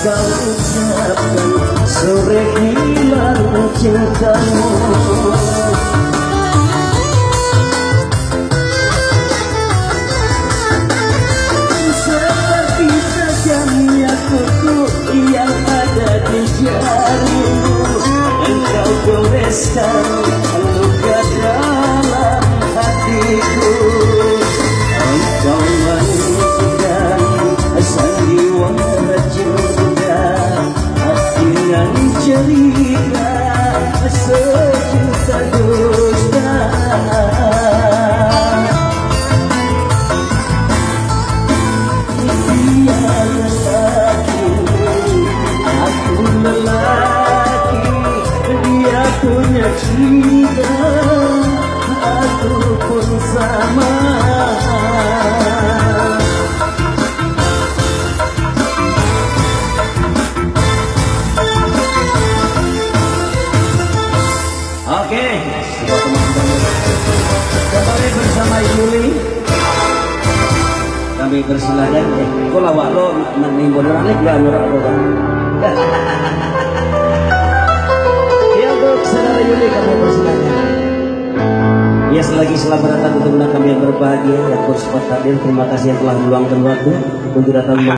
kau ucapkan sore hilang cintamu. Seperti tajamnya kuku yang ada di jarimu, engkau goreskan luka dalam hatiku. Engkau menunjukkan sandiwara cinta dengan cerita sejuta dusta. Dia lelaki, aku lelaki, dia punya cinta, aku pun sama. Oke, kembali bersama Yuli. Kami persilakan. Kok lawak lo menimbul aneh gak norak lo kan? Ya untuk saudara Yuli kami persilakan. Ya selagi selamat datang untuk kami yang berbahagia yang bersifat hadir. Terima kasih yang telah meluangkan waktu untuk datang.